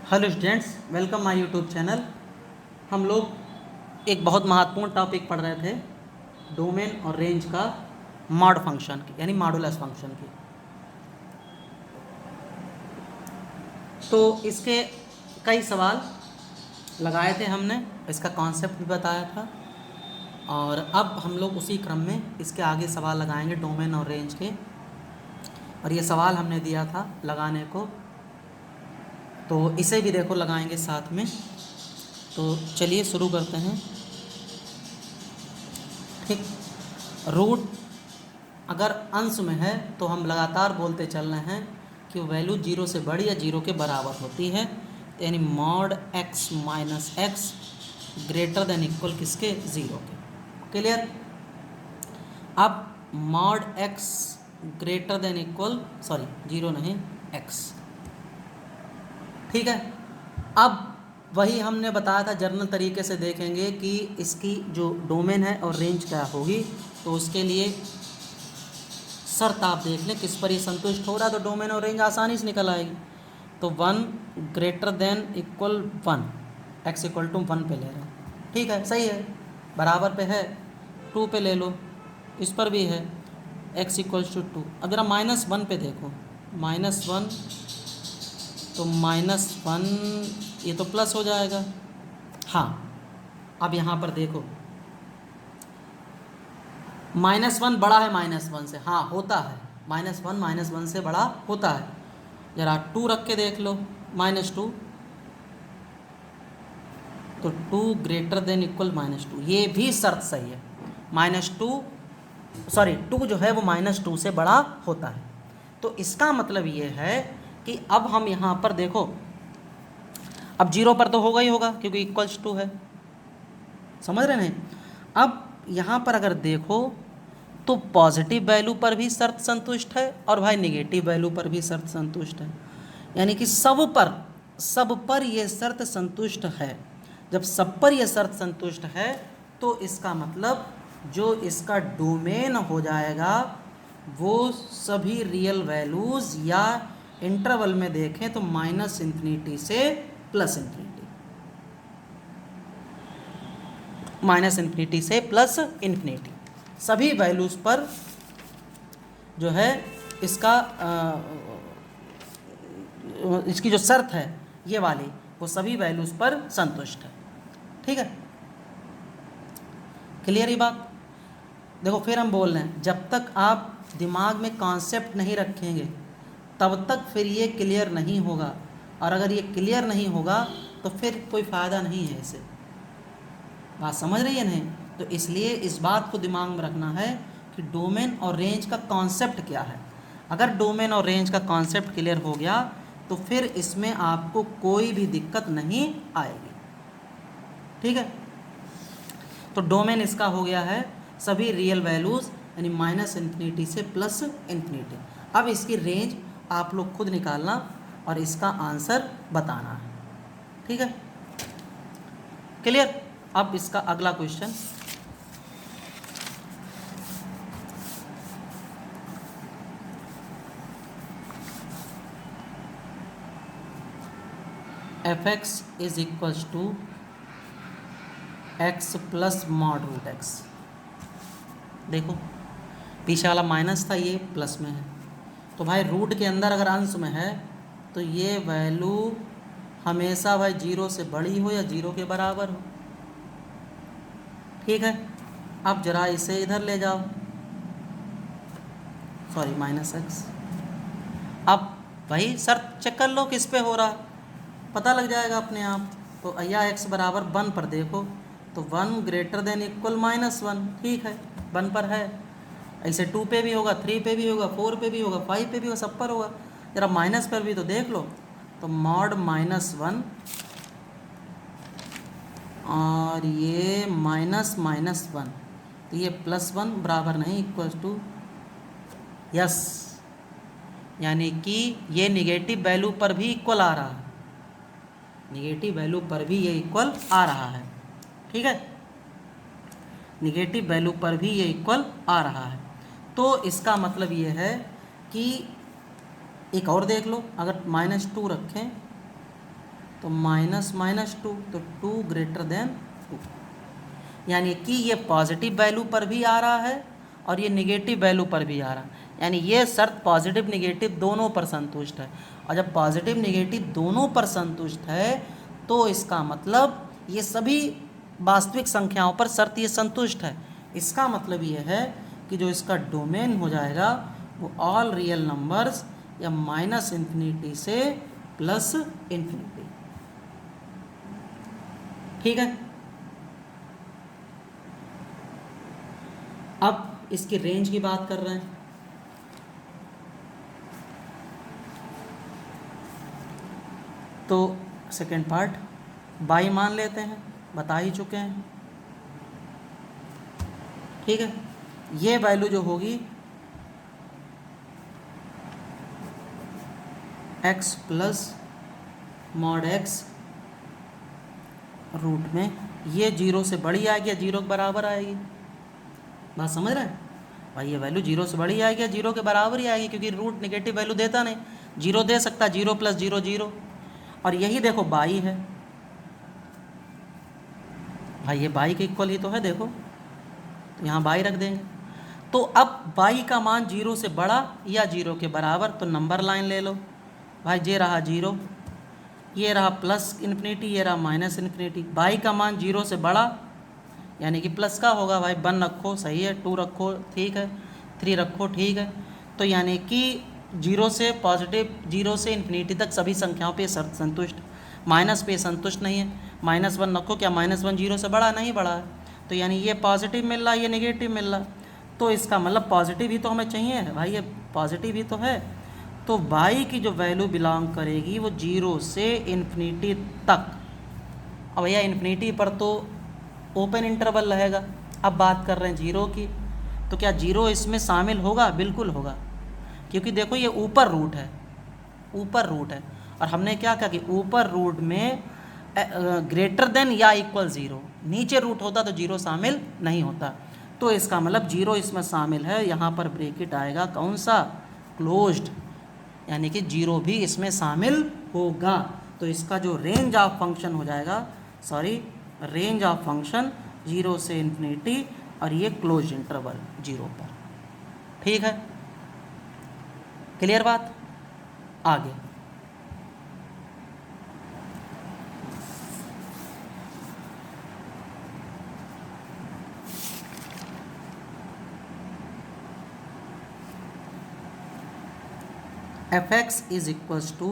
Hello students, welcome my YouTube channel. हम लोग एक बहुत महत्वपूर्ण टॉपिक पढ़ रहे थे, डोमेन और रेंज का मॉड फंक्शन की, यानी मॉडुलस फंक्शन की। तो इसके कई सवाल लगाए थे हमने, इसका कॉन्सेप्ट भी बताया था, और अब हम लोग उसी क्रम में इसके आगे सवाल लगाएंगे डोमेन और रेंज के। और ये सवाल हमने दिया था लगाने को, तो इसे भी देखो लगाएंगे साथ में। तो चलिए शुरू करते हैं। ठीक, रूट अगर अंश में है तो हम लगातार बोलते चल रहे हैं कि वैल्यू 0 से बड़ी या 0 के बराबर होती है, तो यानी mod x minus x greater than equal किसके, 0 के। क्लियर। अब mod x greater than equal, sorry 0 नहीं, x। ठीक है। अब वही हमने बताया था, जर्नल तरीके से देखेंगे कि इसकी जो डोमेन है और रेंज क्या होगी। तो उसके लिए शर्त आप देख लें किस पर ये संतुष्ट हो रहा है, तो डोमेन और रेंज आसानी से निकल आएगी। तो 1 greater than equal 1, x equal to 1 पे ले रहे हैं। ठीक है, सही है, बराबर पे है, 2 पे ले लो, इस पर भी है x इक्वल टू 2। अब जरा -1 पे देखो, -1 तो -1 ये तो प्लस हो जाएगा। हाँ, अब यहाँ पर देखो -1 बड़ा है -1 से, हाँ होता है, -1 से बड़ा होता है। जरा 2 रख के देख लो, -2, तो 2 ग्रेटर देन इक्वल -2, ये भी शर्त सही है। -2 जो है वो -2 से बड़ा होता है। तो इसका मतलब ये है कि अब हम यहाँ पर देखो, अब 0 पर तो होगा ही होगा क्योंकि इक्वल्स 2 है, समझ रहे नहीं। अब यहाँ पर अगर देखो तो पॉजिटिव वैल्यू पर भी शर्त संतुष्ट है और भाई नेगेटिव वैल्यू पर भी शर्त संतुष्ट है, यानी कि सब पर ये शर्त संतुष्ट है। जब सब पर यह शर्त संतुष्ट है तो इसका मतलब जो इसका डोमेन हो जाएगा वो सभी रियल वैल्यूज़, या इंटरवल में देखें तो -∞ से +∞, -∞ से +∞, सभी वैल्यूज़ पर जो है इसका इसकी जो शर्त है ये वाली, वो सभी वैल्यूज़ पर संतुष्ट है। ठीक है, क्लियर ये बात। देखो फिर हम बोल रहे हैं, जब तक आप दिमाग में कॉन्सेप्ट नहीं रखेंगे तब तक फिर ये क्लियर नहीं होगा, और अगर ये क्लियर नहीं होगा तो फिर कोई फ़ायदा नहीं है इसे। बात समझ रही है नहीं? तो इसलिए इस बात को दिमाग में रखना है कि डोमेन और रेंज का कॉन्सेप्ट क्या है। अगर डोमेन और रेंज का कॉन्सेप्ट क्लियर हो गया तो फिर इसमें आपको कोई भी दिक्कत नहीं आएगी। ठीक है, तो डोमेन इसका हो गया है सभी रियल वैल्यूज़, यानी -∞ से +∞। अब इसकी रेंज आप लोग खुद निकालना और इसका आंसर बताना है। ठीक है, क्लियर। अब इसका अगला question, f(x) is equals to x plus mod root x। देखो पीछे वाला माइनस था, ये प्लस में है, तो भाई रूट के अंदर अगर अंश में है तो ये वैल्यू हमेशा भाई 0 से बड़ी हो या 0 के बराबर हो। ठीक है, अब जरा इसे इधर ले जाओ, सॉरी -x। अब वही शर्त चेक कर लो किस पे हो रहा, पता लग जाएगा अपने आप। तो या x बराबर 1 पर देखो, तो 1 ग्रेटर देन इक्वल -1, ठीक है 1 पर है। ऐसे 2 पे भी होगा, 3 पे भी होगा, 4 पे भी होगा, 5 पे भी होगा, सब पर होगा। जरा माइनस पर भी तो देख लो, तो मॉड -1 और ये -1, तो ये +1 बराबर नहीं इक्वल टू यस, यानी कि ये निगेटिव वैल्यू पर भी इक्वल आ रहा है, निगेटिव वैल्यू पर भी ये इक्वल आ रहा है। ठीक है, निगेटिव वैल्यू पर भी ये इक्वल आ रहा है। तो इसका मतलब ये है कि एक और देख लो, अगर -2 रखें तो माइनस माइनस टू, तो 2 ग्रेटर देन 2, यानी कि ये पॉजिटिव वैल्यू पर भी आ रहा है और ये निगेटिव वैल्यू पर भी आ रहा है, यानी ये शर्त पॉजिटिव निगेटिव दोनों पर संतुष्ट है। और जब पॉजिटिव निगेटिव दोनों पर संतुष्ट है तो इसका मतलब ये सभी वास्तविक संख्याओं पर शर्त ये संतुष्ट है। इसका मतलब ये है कि जो इसका डोमेन हो जाएगा वो ऑल रियल नंबर्स या माइनस इन्फिनिटी से प्लस इन्फिनिटी। ठीक है, अब इसकी रेंज की बात कर रहे हैं। तो सेकेंड पार्ट बाई मान लेते हैं, बता ही चुके हैं। ठीक है, ये वैल्यू जो होगी x plus mod x root में, ये 0 से बड़ी आएगी या 0 के बराबर आएगी? बात समझ रहे हैं भाई, ये वैल्यू 0 से बड़ी आएगी या 0 के बराबर ही आएगी, क्योंकि रूट नेगेटिव वैल्यू देता नहीं, 0 दे सकता, 0 प्लस 0 0। और यही देखो बाई है भाई, ये बाई के इक्वल ही तो है, देखो तो यहाँ बाई रख देंगे। तो अब बाई का मान 0 से बड़ा या 0 के बराबर, तो नंबर लाइन ले लो भाई, ये रहा 0, ये रहा प्लस इन्फिनिटी, ये रहा माइनस इन्फिनिटी। बाई का मान 0 से बड़ा यानी कि प्लस का होगा भाई, 1 रखो सही है, 2 रखो ठीक है, 3 रखो ठीक है। तो यानी कि 0 से पॉजिटिव, 0 से इन्फिनिटी तक सभी संख्याओं पे शर्त संतुष्ट, माइनस पे संतुष्ट नहीं है। -1 रखो, क्या -1 0 से बड़ा नहीं बड़ा है, तो यानी ये पॉजिटिव मिल रहा है, ये नेगेटिव मिल रहा है, तो इसका मतलब पॉजिटिव ही तो हमें चाहिए भाई, ये पॉजिटिव ही तो है। तो बाई की जो वैल्यू बिलोंग करेगी वो 0 से इन्फिनिटी तक। अब भैया इन्फिनिटी पर तो ओपन इंटरवल रहेगा। अब बात कर रहे हैं 0 की, तो क्या 0 इसमें शामिल होगा? बिल्कुल होगा, क्योंकि देखो ये ऊपर रूट है, ऊपर रूट है, और हमने क्या कहा कि ऊपर रूट में ग्रेटर देन या इक्वल 0, नीचे रूट होता तो 0 शामिल नहीं होता। तो इसका मतलब 0 इसमें शामिल है, यहाँ पर ब्रैकेट आएगा कौन सा? क्लोज्ड, यानी कि 0 भी इसमें शामिल होगा। तो इसका जो रेंज ऑफ फंक्शन हो जाएगा, सॉरी रेंज ऑफ फंक्शन 0 से इन्फिनिटी, और ये क्लोज इंटरवल 0 पर। ठीक है, क्लियर बात? आगे fx is equals to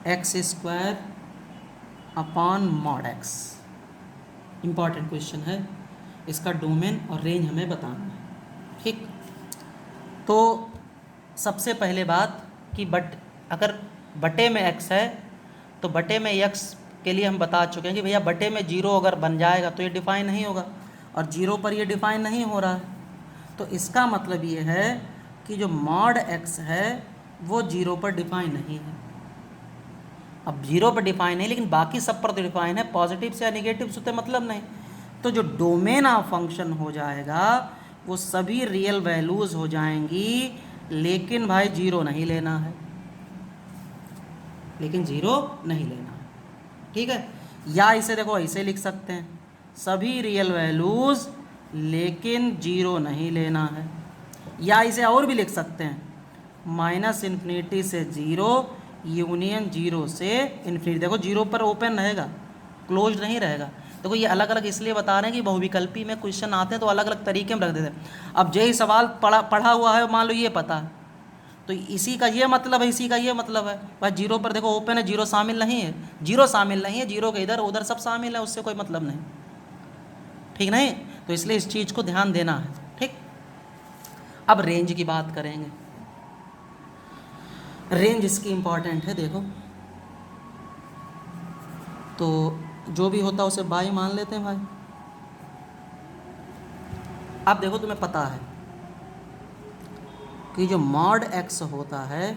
x square upon mod x। Important question है, इसका डोमेन और रेंज हमें बताना है। ठीक, तो सबसे पहले बात कि अगर बटे में x है तो बटे में x के लिए हम बता चुके हैं कि भैया बटे में 0 अगर बन जाएगा तो ये डिफाइन नहीं होगा, और 0 पर ये डिफाइन नहीं हो रहा है। तो इसका मतलब ये है कि जो मॉड x है वो 0 पर डिफाइन नहीं है। अब 0 पर डिफाइन है लेकिन बाकी सब पर तो डिफाइन है, पॉजिटिव से या निगेटिव से तो मतलब नहीं। तो जो डोमेन ऑफ फंक्शन हो जाएगा वो सभी रियल वैल्यूज़ हो जाएंगी, लेकिन भाई 0 नहीं लेना है, लेकिन 0 नहीं लेना है। ठीक है, या इसे देखो ऐसे लिख सकते हैं, सभी रियल वैल्यूज़ लेकिन 0 नहीं लेना है, या इसे और भी लिख सकते हैं, -इन्फिनिटी से 0 यूनियन 0 से इन्फिनिटी। देखो 0 पर ओपन रहेगा, क्लोज नहीं रहेगा। देखो ये अलग अलग इसलिए बता रहे हैं कि बहुविकल्पी में क्वेश्चन आते हैं तो अलग अलग तरीके में रख देते हैं। अब यही सवाल पढ़ा हुआ है, मान लो ये पता है, तो इसी का ये मतलब है, इसी का ये मतलब है भाई 0 पर देखो ओपन है, 0 शामिल नहीं है, 0 शामिल नहीं है, 0 के इधर उधर सब शामिल है, उससे कोई मतलब नहीं। ठीक नहीं, तो इसलिए इस चीज़ को ध्यान देना है। ठीक, अब रेंज की बात करेंगे। रेंज इसकी इम्पॉर्टेंट है, देखो तो जो भी होता है उसे बाई मान लेते हैं भाई। अब देखो तुम्हें पता है कि जो मॉड x होता है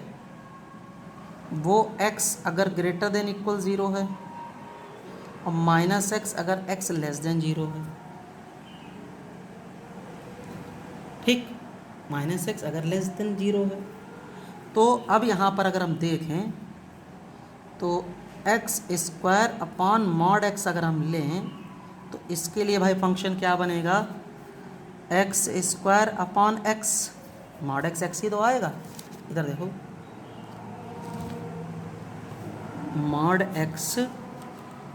वो x अगर ग्रेटर देन इक्वल 0 है और -x अगर x लेस देन 0 है। ठीक, -x अगर लेस देन 0 है। तो अब यहाँ पर अगर हम देखें तो x square upon mod x अगर हम लें तो इसके लिए भाई फंक्शन क्या बनेगा, x square upon x, mod x x ही तो आएगा, इधर देखो मॉड एक्स,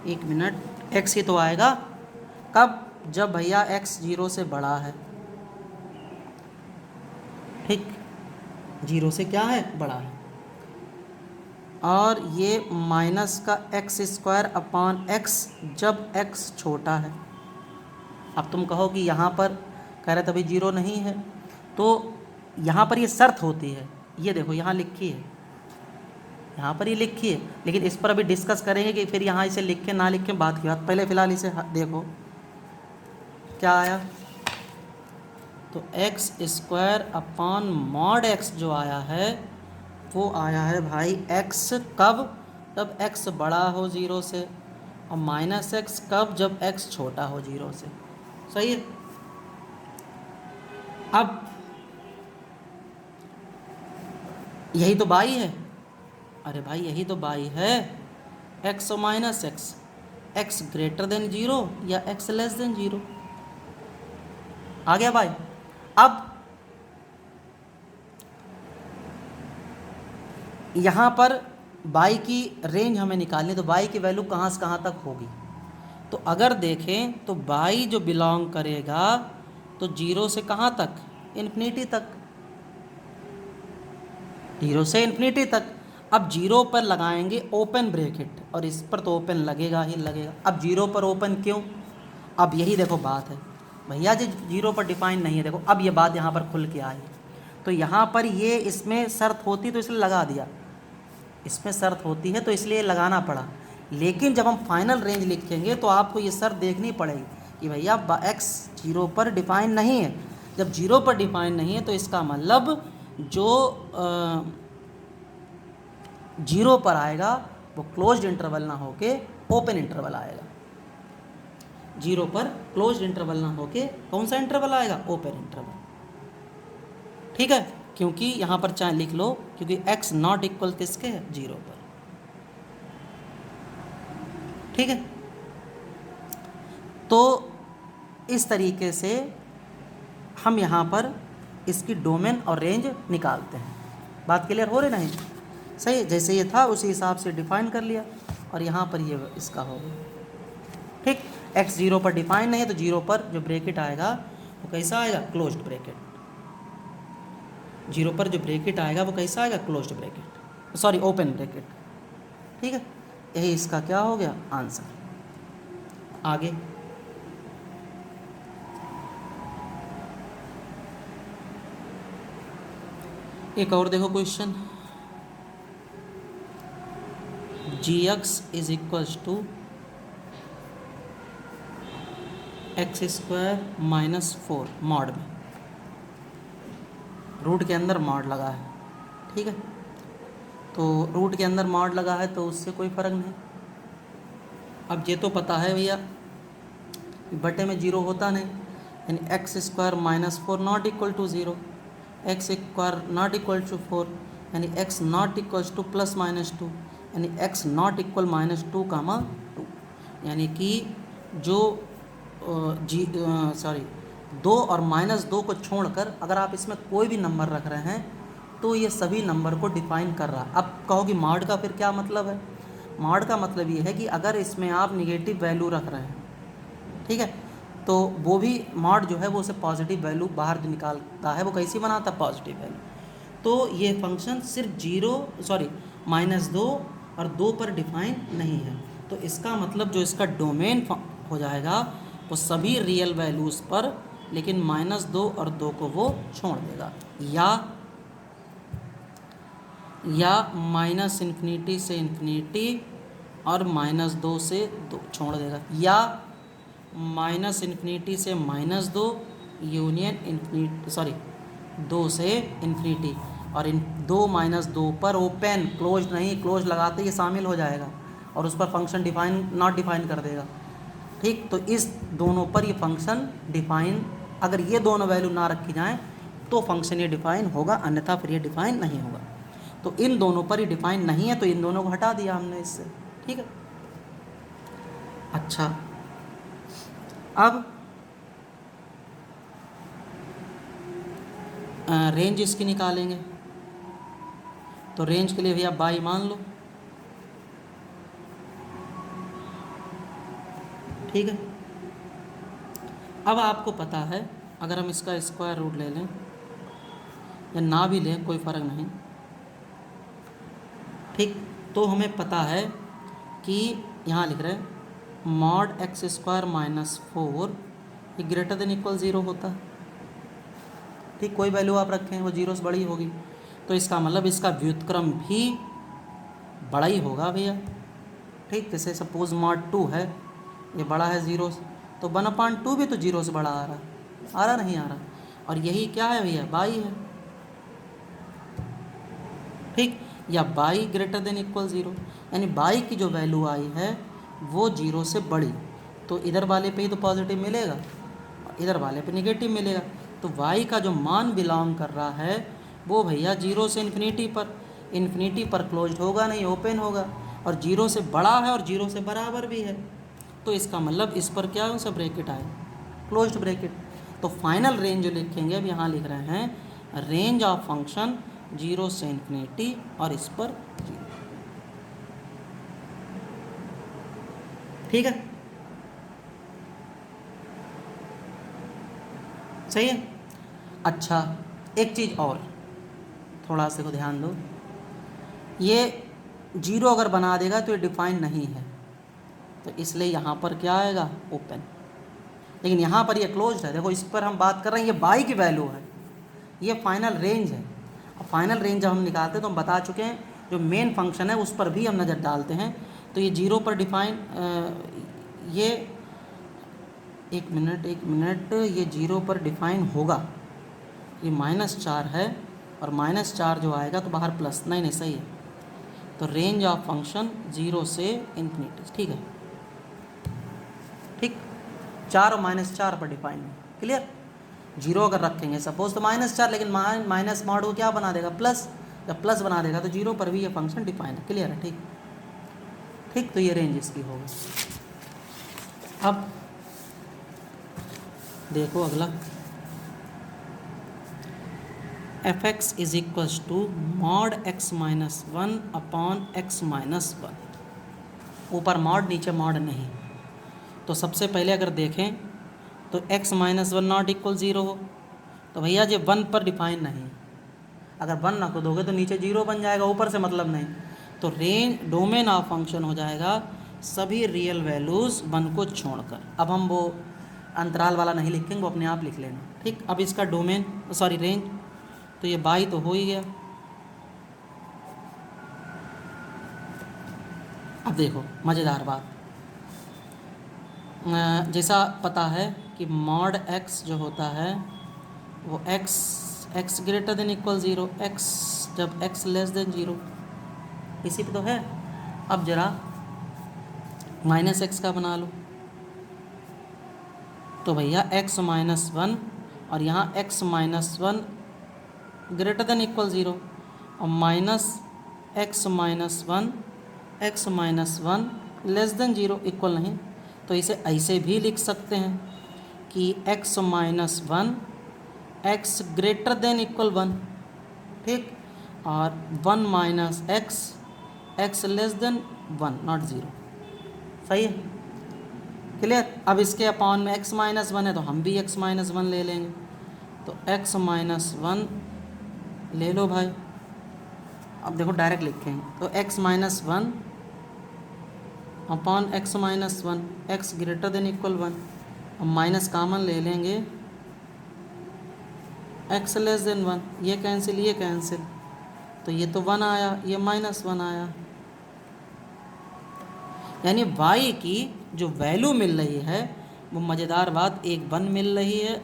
एक मिनट, एक्स ही तो आएगा। कब, जब भैया एक्स 0 से बड़ा है, ठीक, 0 से क्या है, बड़ा है। और ये माइनस का एक्स स्क्वायर अपॉन एक्स जब एक्स छोटा है। अब तुम कहो कि यहाँ पर कह रहे तभी 0 नहीं है, तो यहाँ पर ये शर्त होती है, ये देखो यहाँ लिखी है, यहाँ पर ये लिखी है, लेकिन इस पर अभी डिस्कस करेंगे कि फिर यहाँ इसे लिख के ना लिख के बात की बात। पहले फ़िलहाल इसे देखो क्या आया, तो x square upon mod x जो आया है वो आया है भाई एक्स कब, जब एक्स बड़ा हो 0 से, और माइनस एक्स कब, जब एक्स छोटा हो 0 से। सही है। अब यही तो बाई है, अरे भाई यही तो बाई है, एक्स और minus x, x greater than 0 या एक्स लेस देन 0, आ गया भाई। अब यहाँ पर बाई की रेंज हमें निकालनी, तो बाई की वैल्यू कहाँ से कहाँ तक होगी, तो अगर देखें तो बाई जो बिलोंग करेगा तो 0 से कहाँ तक, इन्फिनिटी तक, 0 से इन्फिनिटी तक। अब 0 पर लगाएंगे ओपन ब्रैकेट, और इस पर तो ओपन लगेगा ही लगेगा। अब 0 पर ओपन क्यों, अब यही देखो बात है भैया जी, 0 पर डिफाइन नहीं है, देखो अब ये बात यहाँ पर खुल के आई। तो यहाँ पर ये इसमें शर्त होती तो इसलिए लगा दिया, इसमें शर्त होती है तो इसलिए लगाना पड़ा, लेकिन जब हम फाइनल रेंज लिखेंगे तो आपको ये शर्त देखनी पड़ेगी कि भैया एक्स 0 पर डिफाइन नहीं है। जब 0 पर डिफाइन नहीं है तो इसका मतलब जो 0 पर आएगा वो क्लोज्ड इंटरवल ना होके ओपन इंटरवल आएगा। 0 पर क्लोज्ड इंटरवल ना होके कौन सा इंटरवल आएगा, ओपन इंटरवल। ठीक है, क्योंकि यहाँ पर चाहे लिख लो, क्योंकि x नॉट इक्वल किसके है, 0 पर। ठीक है, तो इस तरीके से हम यहाँ पर इसकी डोमेन और रेंज निकालते हैं। बात क्लियर हो रही नहीं, सही, जैसे ये था उसी हिसाब से डिफाइन कर लिया, और यहाँ पर ये इसका हो गया। ठीक, x 0 पर डिफाइन नहीं है तो 0 पर जो ब्रैकेट आएगा वो कैसा आएगा, क्लोज्ड ब्रैकेट। 0 पर जो ब्रैकेट आएगा वो कैसा आएगा, closed bracket, sorry open bracket. ठीक है, यही इसका क्या हो गया, आंसर। आगे एक और देखो question, gx is equals to x square minus 4 mod में, रूट के अंदर मॉड लगा है। ठीक है, तो रूट के अंदर मॉड लगा है तो उससे कोई फ़र्क नहीं। अब ये तो पता है भैया बटे में 0 होता नहीं, यानी x square minus 4 not equal to 0, x square not equal to 4, यानी x not equals to plus minus 2, यानी x not equal minus 2 comma 2, यानी कि जो 2 और माइनस 2 को छोड़कर अगर आप इसमें कोई भी नंबर रख रहे हैं तो ये सभी नंबर को डिफाइन कर रहा है। अब कहो कि मॉड का फिर क्या मतलब है, मॉड का मतलब ये है कि अगर इसमें आप निगेटिव वैल्यू रख रहे हैं, ठीक है, तो वो भी मॉड जो है वो उसे पॉजिटिव वैल्यू बाहर जो निकालता है वो कैसी बनाता है, पॉजिटिव वैल्यू। तो ये फंक्शन सिर्फ -2 और 2 पर डिफाइन नहीं है, तो इसका मतलब जो इसका डोमेन हो जाएगा वो सभी रियल वैल्यूज़ पर, लेकिन -2 और 2 को वो छोड़ देगा, या माइनस इन्फिनिटी से इन्फिनिटी और -2 से 2 छोड़ देगा, या माइनस इन्फिनिटी से -2 यूनियन इन्फिनिटी 2 से इन्फिनिटी, और इन 2 - 2 पर ओपन, क्लोज नहीं, क्लोज लगाते ये शामिल हो जाएगा और उस पर फंक्शन डिफाइन नॉट डिफाइन कर देगा। ठीक, तो इस दोनों पर ये फंक्शन डिफाइन, अगर ये दोनों वैल्यू ना रखी जाएं तो फंक्शन ये डिफाइन होगा, अन्यथा फिर ये डिफाइन नहीं होगा। तो इन दोनों पर ही डिफाइन नहीं है, तो इन दोनों को हटा दिया हमने इससे। ठीक है। अच्छा, अब रेंज इसकी निकालेंगे, तो रेंज के लिए भैया बाई मान लो। ठीक है। अब आपको पता है, अगर हम इसका स्क्वायर रूट ले लें या ना भी लें कोई फ़र्क नहीं, ठीक, तो हमें पता है कि यहाँ लिख रहे हैं मॉड एक्स स्क्वायर माइनस 4 ये ग्रेटर देन इक्वल 0 होता है। ठीक, कोई वैल्यू आप रखें वो 0 से बड़ी होगी, तो इसका मतलब इसका व्युत्क्रम भी बड़ा ही होगा भैया। ठीक, जैसे सपोज मॉड 2 है, ये बड़ा है 0 से, तो 1/2 भी तो 0 से बड़ा आ रहा नहीं आ रहा, और यही क्या है भैया, बाई है। ठीक, या बाई ग्रेटर देन इक्वल 0, यानी बाई की जो वैल्यू आई है वो 0 से बड़ी, तो इधर वाले पे ही तो पॉजिटिव मिलेगा, इधर वाले पे नेगेटिव मिलेगा। तो y का जो मान बिलोंग कर रहा है वो भैया 0 से इन्फिनिटी पर क्लोज्ड होगा नहीं, ओपन होगा, और 0 से बड़ा है और 0 से बराबर भी है, तो इसका मतलब इस पर क्या है, सब ब्रैकेट आए, क्लोज्ड ब्रैकेट। तो फाइनल रेंज जो लिखेंगे, अब यहाँ लिख रहे हैं रेंज ऑफ फंक्शन 0 से इन्फिनिटी और इस पर 0। ठीक है, सही है। अच्छा, एक चीज़ और थोड़ा सा को ध्यान दो, ये 0 अगर बना देगा तो ये डिफाइन नहीं है, तो इसलिए यहाँ पर क्या आएगा, ओपन, लेकिन यहाँ पर ये क्लोज्ड है। देखो इस पर हम बात कर रहे हैं, ये बाई की वैल्यू है, ये फाइनल रेंज है। अब फाइनल रेंज जब हम निकालते हैं तो हम बता चुके हैं जो मेन फंक्शन है उस पर भी हम नज़र डालते हैं। तो ये 0 पर डिफाइन, ये एक मिनट ये 0 पर डिफाइन होगा, ये -4 है, और -4 जो आएगा तो बाहर प्लस, नहीं सही है। तो रेंज ऑफ फंक्शन 0 से इन्फिनिटी, ठीक है, ठीक, 4 और -4 पर डिफाइन है, क्लियर। 0 अगर रखेंगे सपोज तो -4, लेकिन माइनस मॉड को क्या बना देगा, प्लस, जब प्लस बना देगा तो 0 पर भी ये फंक्शन डिफाइन है, क्लियर है। ठीक ठीक, तो ये रेंज इसकी होगी। अब देखो अगला, f(x) is equals to mod x minus 1 upon x minus 1, ऊपर मॉड नीचे मॉड नहीं। तो सबसे पहले अगर देखें तो x माइनस 1 नॉट इक्वल 0 हो, तो भैया ये 1 पर डिफाइन नहीं, अगर 1 ना को दोगे तो नीचे 0 बन जाएगा, ऊपर से मतलब नहीं। तो रेंज डोमेन ऑफ फंक्शन हो जाएगा सभी रियल वैल्यूज़ 1 को छोड़कर। अब हम वो अंतराल वाला नहीं लिखेंगे, वो अपने आप लिख लेना। ठीक, अब इसका डोमेन सॉरी रेंज, तो ये बाई तो हो ही गया। अब देखो मज़ेदार बात, जैसा पता है कि मॉड x जो होता है वो x greater than equal 0, x जब x लेस देन 0, इसी पे तो है। अब ज़रा -x का बना लो, तो भैया x माइनस 1 और यहाँ x minus 1 greater than equal 0 और -x minus 1 less than 0 equal नहीं, तो इसे ऐसे भी लिख सकते हैं कि x minus 1 x greater than equal 1, ठीक, और 1 minus x less than 1 not 0, सही है, क्लियर। अब इसके अपॉन में x माइनस 1 है तो हम भी x माइनस 1 ले लेंगे, तो x माइनस 1 ले लो भाई। अब देखो डायरेक्ट लिखेंगे, तो x minus 1 upon x minus 1, x greater than equal 1, अब माइनस कामन ले लेंगे, x लेस देन 1, ये कैंसिल, तो ये तो 1 आया, ये -1 आया, यानी y की जो वैल्यू मिल रही है वो मज़ेदार बात, एक 1 मिल रही है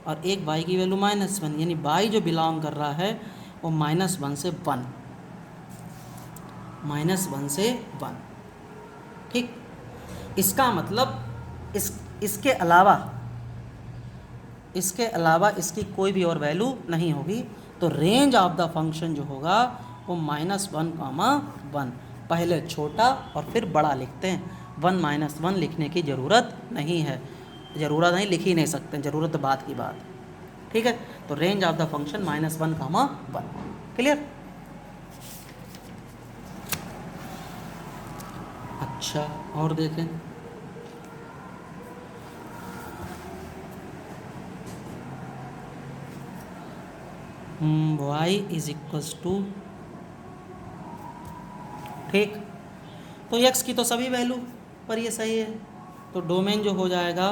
और एक y की वैल्यू -1, यानी y जो बिलोंग कर रहा है वो -1 से 1, -1 से 1, ठीक। इसका मतलब इसके अलावा इसकी कोई भी और वैल्यू नहीं होगी, तो रेंज ऑफ द फंक्शन जो होगा वो -1, पहले छोटा और फिर बड़ा लिखते हैं। 1 - 1 लिखने की ज़रूरत नहीं है, ज़रूरत नहीं, लिख ही नहीं सकते, ज़रूरत बात की बात। ठीक है, तो range of the function -1, 1। Clear? अच्छा, और देखें, y इज इक्वल्स टू, ठीक, तो x की तो सभी वैल्यू पर ये सही है, तो डोमेन जो हो जाएगा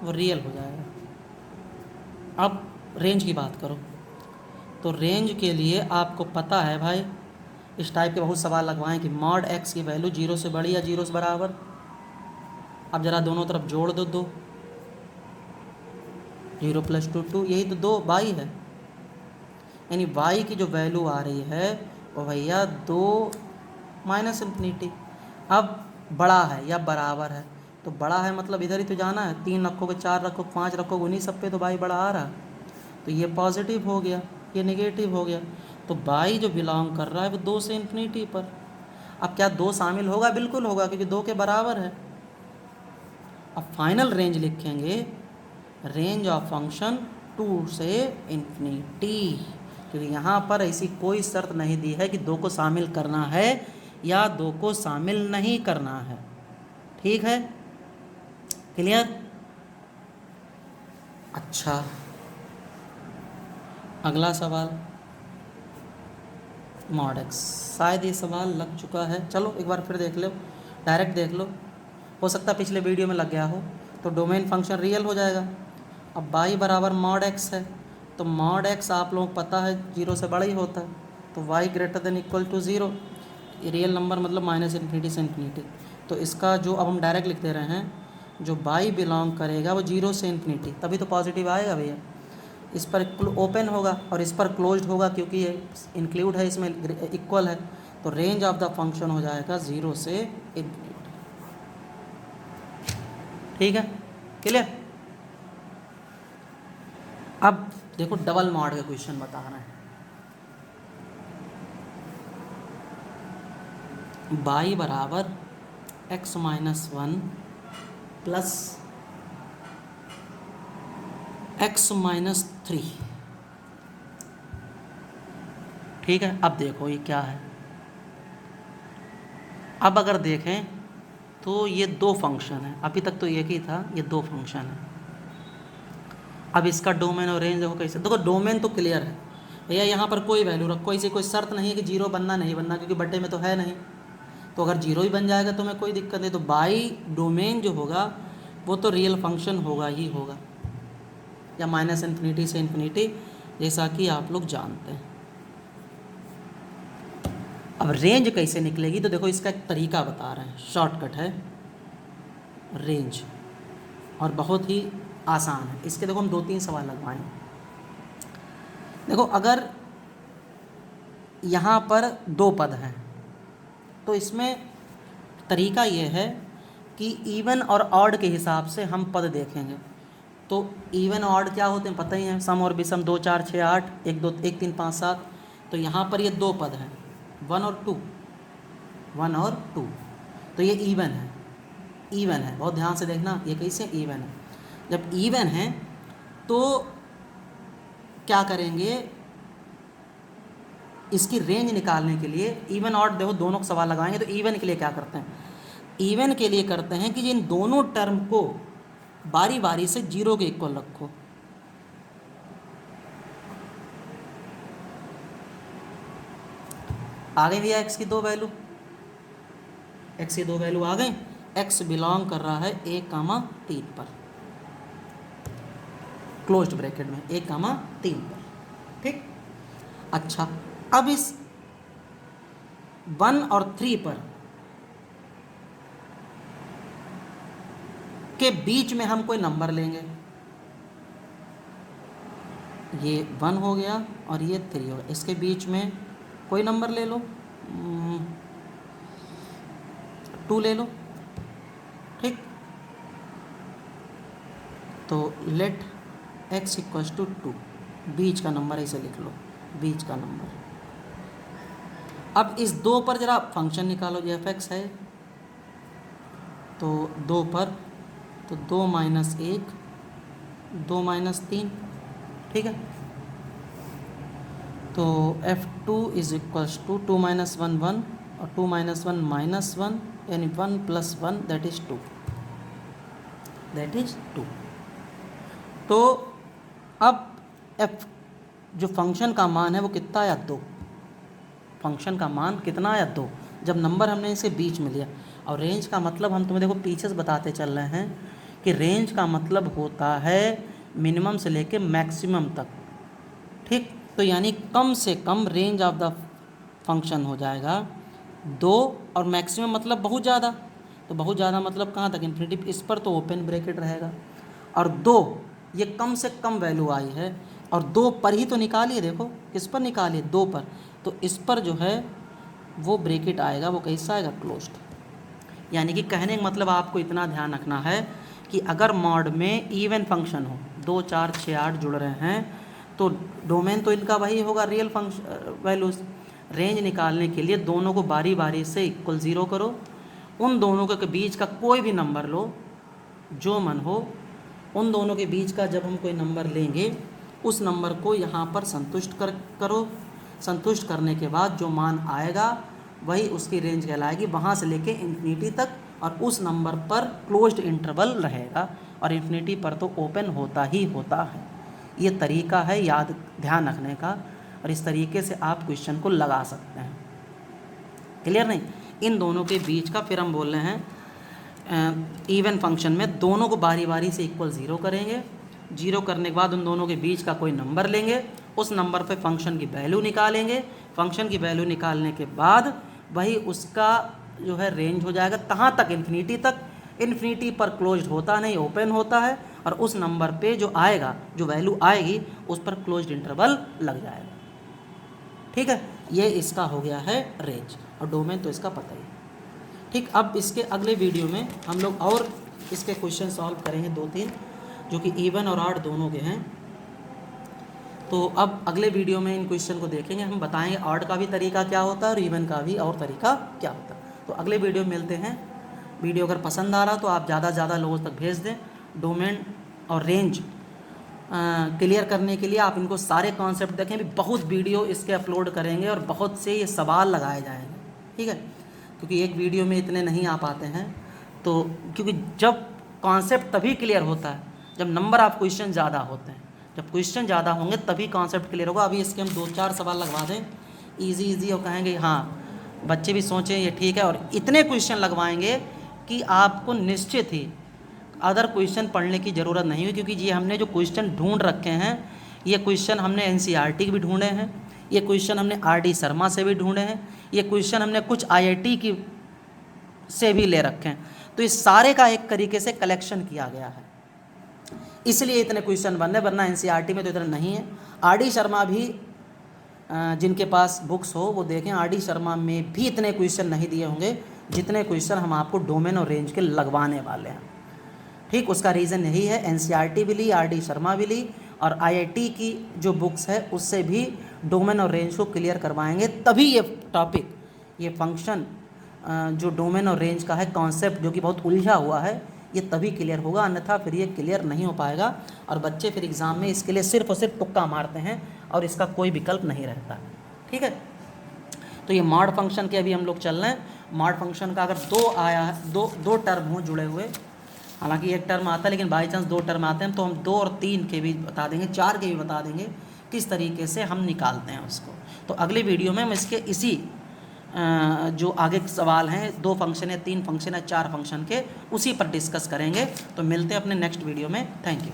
वो रियल हो जाएगा। अब रेंज की बात करो, तो रेंज के लिए आपको पता है भाई, इस टाइप के बहुत सवाल लगवाएं कि मॉड x की वैल्यू 0 से बड़ी या 0 से बराबर। अब ज़रा दोनों तरफ जोड़ दो, 2, 0 + 2 2, यही तो 2 y है, यानी y की जो वैल्यू आ रही है वो भैया 2 -∞। अब बड़ा है या बराबर है, तो बड़ा है मतलब इधर ही तो जाना है, 3 रखोगे, 4 रखोगे, 5 रखोगे, उन्हीं सब पे तो y बड़ा आ रहा है, तो ये पॉजिटिव हो गया, ये नेगेटिव हो गया, तो y जो बिलोंग कर रहा है वो 2 से ∞ पर। अब क्या 2 शामिल होगा? बिल्कुल होगा, क्योंकि 2 के बराबर है। अब फाइनल रेंज लिखेंगे, रेंज ऑफ फंक्शन 2 से इन्फिनिटी, क्योंकि यहाँ पर ऐसी कोई शर्त नहीं दी है कि 2 को शामिल करना है या 2 को शामिल नहीं करना है। ठीक है, क्लियर? अच्छा, अगला सवाल मॉड x, शायद ये सवाल लग चुका है, चलो एक बार फिर देख लो, डायरेक्ट देख लो, हो सकता है पिछले वीडियो में लग गया हो। तो डोमेन फंक्शन रियल हो जाएगा। अब y बराबर मॉड x है, तो मॉड x आप लोगों को पता है 0 से बड़ा ही होता है, तो y > 0, रियल नंबर मतलब -∞ से ∞। तो इसका जो अब हम डायरेक्ट लिख दे रहे हैं, जो y बिलोंग करेगा वो 0 से ∞, तभी तो पॉजिटिव आएगा भैया। इस पर ओपन होगा और इस पर क्लोज्ड होगा, क्योंकि ये इंक्लूड है, इसमें इक्वल है, तो रेंज ऑफ द फंक्शन हो जाएगा 0 से ∞। ठीक है, क्लियर? अब देखो डबल मॉड का क्वेश्चन बता रहे हैं। y बराबर x - 1 प्लस x - 3। ठीक है, अब देखो ये क्या है। अब अगर देखें तो ये 2 फंक्शन है, अभी तक तो एक ही था, ये 2 फंक्शन है। अब इसका डोमेन और रेंज देखो कैसे, देखो डोमेन तो क्लियर है भैया, यहाँ पर कोई वैल्यू रखो, ऐसी कोई शर्त नहीं है कि 0 बनना नहीं बनना, क्योंकि बड्डे में तो है नहीं, तो अगर 0 ही बन जाएगा तो हमें कोई दिक्कत नहीं। तो बाई डोमेन जो होगा वो तो रियल फंक्शन होगा ही होगा, या -∞ से ∞, जैसा कि आप लोग जानते हैं। अब रेंज कैसे निकलेगी, तो देखो इसका एक तरीका बता रहे हैं, शॉर्टकट है रेंज, और बहुत ही आसान है। इसके देखो हम 2-3 सवाल लगवाएं। देखो अगर यहाँ पर 2 पद हैं, तो इसमें तरीका ये है कि इवन और ऑड के हिसाब से हम पद देखेंगे। तो इवन ऑड क्या होते हैं पता ही है, सम और विषम, 2 4 6 8, 1 2 1 3 5 7। तो यहाँ पर ये 2 पद हैं, 1 और 2, 1 और 2, तो ये इवन है, इवन है, बहुत ध्यान से देखना ये कैसे इवन है। जब इवन है तो क्या करेंगे, इसकी रेंज निकालने के लिए इवन ऑड, देखो दोनों को सवाल लगाएंगे, तो इवन के लिए क्या करते हैं, इवन के लिए करते हैं कि इन दोनों टर्म को बारी बारी से 0 के इक्वल रखो। आ गई भैया x की 2 वैल्यू, x की 2 वैल्यू आ गई। x बिलोंग कर रहा है 1,3 पर, क्लोज्ड ब्रैकेट में 1,3 पर। ठीक, अच्छा, अब इस 1 और 3 पर के बीच में हम कोई नंबर लेंगे, ये 1 हो गया और ये 3 हो गया, इसके बीच में कोई नंबर ले लो, 2 ले लो। ठीक, तो लेट x = 2, बीच का नंबर ऐसे लिख लो, बीच का नंबर। अब इस 2 पर जरा फंक्शन निकालो, जो f(x) है तो 2 पर, तो 2 - 1, 2 - 3, ठीक है। तो f2 = 2 - 1 1 और 2 - 1 -1, यानी 1 + 1 दैट इज़ 2, तो अब f जो फंक्शन का मान है वो कितना आया, 2। फंक्शन का मान कितना आया, 2, जब नंबर हमने इसे बीच में लिया। और रेंज का मतलब हम तुम्हें देखो पीछे से बताते चल रहे हैं कि रेंज का मतलब होता है मिनिमम से लेके मैक्सिमम तक, ठीक। तो यानी कम से कम रेंज ऑफ द फंक्शन हो जाएगा 2, और मैक्सिमम मतलब बहुत ज़्यादा, तो बहुत ज़्यादा मतलब कहाँ तक, इन्फिनिटी। इस पर तो ओपन ब्रैकेट रहेगा, और 2 ये कम से कम वैल्यू आई है, और 2 पर ही तो निकालिए, देखो किस पर निकालिए, 2 पर, तो इस पर जो है वो ब्रैकेट आएगा, वो कैसा आएगा, क्लोज्ड। यानी कि कहने का मतलब आपको इतना ध्यान रखना है कि अगर मॉड में इवन फंक्शन हो, 2 4 6 8 जुड़ रहे हैं, तो डोमेन तो इनका वही होगा, रियल फंक्शन वैल्यूज़। रेंज निकालने के लिए दोनों को बारी बारी से इक्वल 0 करो, उन दोनों के बीच का कोई भी नंबर लो जो मन हो, उन दोनों के बीच का जब हम कोई नंबर लेंगे उस नंबर को यहाँ पर संतुष्ट करो। संतुष्ट करने के बाद जो मान आएगा वही उसकी रेंज कहलाएगी, वहाँ से लेके इन्फिनिटी तक, और उस नंबर पर क्लोज्ड इंटरवल रहेगा, और इन्फिनिटी पर तो ओपन होता ही होता है। ये तरीका है याद ध्यान रखने का, और इस तरीके से आप क्वेश्चन को लगा सकते हैं। क्लियर नहीं, इन दोनों के बीच का फिर हम बोल रहे हैं इवन फंक्शन में दोनों को बारी बारी से इक्वल 0 करेंगे। 0 करने के बाद उन दोनों के बीच का कोई नंबर लेंगे, उस नंबर पे फंक्शन की वैल्यू निकालेंगे। फंक्शन की वैल्यू निकालने के बाद वही उसका जो है रेंज हो जाएगा, कहाँ तक, इन्फिनिटी तक। इन्फिनिटी पर क्लोज्ड होता नहीं, ओपन होता है, और उस नंबर पे जो आएगा, जो वैल्यू आएगी उस पर क्लोज्ड इंटरवल लग जाएगा, ठीक है। ये इसका हो गया है रेंज, और डोमेन तो इसका पता ही, ठीक। अब इसके अगले वीडियो में हम लोग और इसके क्वेश्चन सॉल्व करेंगे 2-3, जो कि इवन और ऑड दोनों के हैं। तो अब अगले वीडियो में इन क्वेश्चन को देखेंगे, हम बताएंगे ऑड का भी तरीका क्या होता है और इवन का भी और तरीका क्या होता है। तो अगले वीडियो में मिलते हैं। वीडियो अगर पसंद आ रहा तो आप ज़्यादा से ज़्यादा लोगों तक भेज दें। डोमेन और रेंज क्लियर करने के लिए आप इनको सारे कॉन्सेप्ट देखें, भी बहुत वीडियो इसके अपलोड करेंगे और बहुत से ये सवाल लगाए जाएंगे, ठीक है। क्योंकि एक वीडियो में इतने नहीं आ पाते हैं, तो क्योंकि जब कॉन्सेप्ट तभी क्लियर होता है जब नंबर ऑफ क्वेश्चन ज़्यादा होते हैं। जब क्वेश्चन ज़्यादा होंगे तभी कॉन्सेप्ट क्लियर होगा। अभी इसके हम 2-4 सवाल लगवा दें इजी, और कहेंगे हाँ बच्चे भी सोचें ये ठीक है, और इतने क्वेश्चन लगवाएंगे कि आपको निश्चित ही अदर क्वेश्चन पढ़ने की ज़रूरत नहीं हुई। क्योंकि ये हमने जो क्वेश्चन ढूंढ रखे हैं, ये क्वेश्चन हमने NCERT के भी ढूंढे हैं, ये क्वेश्चन हमने RD शर्मा से भी ढूंढे हैं, ये क्वेश्चन हमने कुछ IIT की से भी ले रखे हैं। तो इस सारे का एक तरीके से कलेक्शन किया गया है, इसलिए इतने क्वेश्चन बन रहे, वरना NCERT में तो इतना नहीं है। RD शर्मा भी जिनके पास बुक्स हो वो देखें, RD शर्मा में भी इतने क्वेश्चन नहीं दिए होंगे जितने क्वेश्चन हम आपको डोमेन और रेंज के लगवाने वाले हैं, ठीक। उसका रीज़न यही है, NCERT भी ली, RD शर्मा भी ली, और IIT की जो बुक्स है उससे भी डोमेन और रेंज को क्लियर करवाएंगे, तभी ये टॉपिक, ये फंक्शन जो डोमेन और रेंज का है कॉन्सेप्ट, जो कि बहुत उलझा हुआ है, ये तभी क्लियर होगा, अन्यथा फिर ये क्लियर नहीं हो पाएगा। और बच्चे फिर एग्ज़ाम में इसके लिए सिर्फ और सिर्फ तुक्का मारते हैं, और इसका कोई विकल्प नहीं रहता, ठीक है। तो ये मॉड फंक्शन के अभी हम लोग चल रहे हैं। मॉड फंक्शन का अगर दो टर्म हों जुड़े हुए, हालांकि एक टर्म आता है लेकिन बाई चांस 2 टर्म आते हैं, तो हम 2 और 3 के भी बता देंगे, 4 के भी बता देंगे किस तरीके से हम निकालते हैं उसको। तो अगले वीडियो में हम इसके इसी जो आगे के सवाल हैं, 2 फंक्शन है, 3 फंक्शन है, 4 फंक्शन के, उसी पर डिस्कस करेंगे। तो मिलते हैं अपने नेक्स्ट वीडियो में। Thank you.